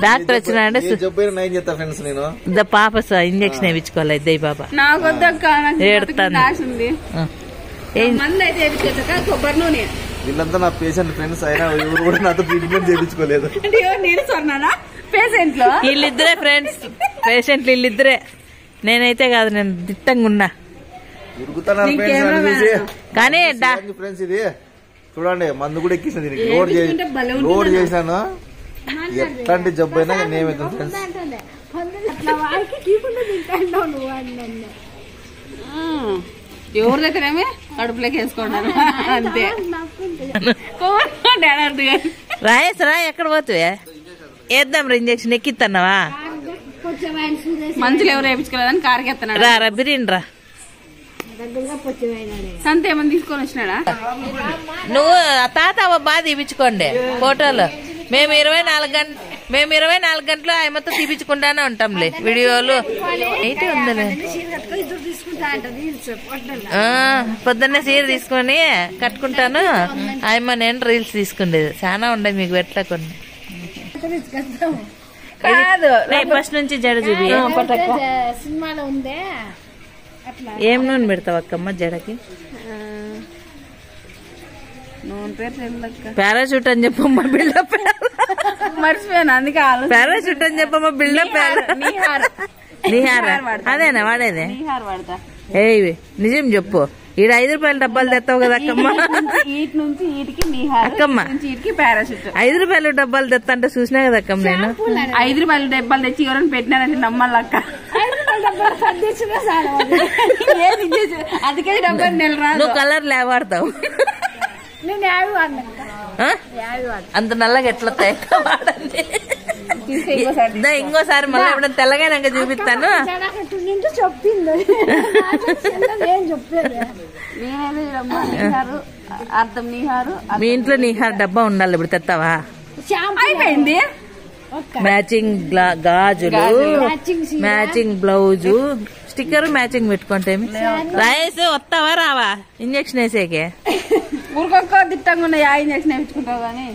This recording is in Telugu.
డాక్టర్ వచ్చినాడు పాప ఇంజక్షన్ వేయించుకోవాలి దయ్య బాబా వీళ్ళంతా నా పేషెంట్ ఫ్రెండ్స్ అయినా ఎవరు కూడా నాతో ట్రీట్మెంట్ చేయించుకోలేదు. వీళ్ళిద్దరే ఫ్రెండ్స్ పేషెంట్లు వీళ్ళిద్దరే. నేనైతే కాదు, నేను దిట్టంగా ఉన్నా. కానీ ఫ్రెండ్స్ ఇది చూడండి, మందు కూడా ఎక్కించిన దీనికి లోడ్ చేశాను. ఎట్లాంటి జబ్బు అయినా నేమవుతుంది ఫ్రెండ్స్. ఎవరి దగ్గరేమే కడుపులోకి వేసుకున్నాను అంతే. రాయేసి రా, ఎక్కడ పోతావే? వేద్దాం రా ఇంజక్షన్. ఎక్కిస్తున్నావా? మంచులు ఎవరు వేయించుకోలేదని కారుకి ఎత్తున్నాడు. రా రా బిర్యానీ రా. సంత ఏమన్నా తీసుకొని వచ్చినాడా? నువ్వు తాత బాగా తీపించుకోండి ఫోటోలు. మేము 24 గంటలు ఆయమతో తీపించుకుంటానే ఉంటాంలే వీడియోలు. అయితే ఉందిలే, పొద్దున్నే చీర తీసుకొని కట్టుకుంటాను. ఆయమ్మ నేను రీల్స్ తీసుకుండేది చాలా ఉండేది. మీకు ఎట్లా కొన్ని కాదు ఫస్ట్ నుంచి జడ చూపి. సినిమాలో ఉందే ఏం నూనె పెడతావు అక్కమ్మ జడకి? పారాషూట్ అని చెప్పమ్మా బిల్డప్. మర్చిపోయాను అందుకే. పారాషూట్ అని చెప్పమ్మా బిల్డప్. నిహార అదేనా వాడేది? ఏ నిజం చెప్పు. ఈడ 5 రూపాయల డబ్బాలు తెస్తావు కదా అక్కమ్మ? అక్కమ్మ 5 రూపాయల డబ్బాలు తెస్తా అంటే చూసినా కదా అక్కమ్మ. నేను 5 రూపాయల డబ్బాలు తెచ్చి ఎవరైనా పెట్టినారంటే నమ్మాలక్క. అందుకే డబ్బా నెల రాదు. నువ్వు కలర్ లేవాడతావు. అంత నల్లగా ఎట్లా వాడండి. ఇంకోసారి మళ్ళీ ఎప్పుడైనా తెల్లగానాక చూపిస్తాను. మీ ఇంట్లో నిహార్ డబ్బా ఉండాలి. ఇప్పుడు తెస్తావా? అయిపోయింది. మ్యాచింగ్ గాజులు, మ్యాచింగ్ బ్లౌజు, స్టిక్కర్ మ్యాచింగ్ పెట్టుకుంటే. రాయేసి వస్తావా రావా ఇంజక్షన్ వేసేకే? ఊరికొక్క దిట్టంగా ఉన్నాయి. ఆ ఇంజక్షన్ వేయించుకుంటావు కానీ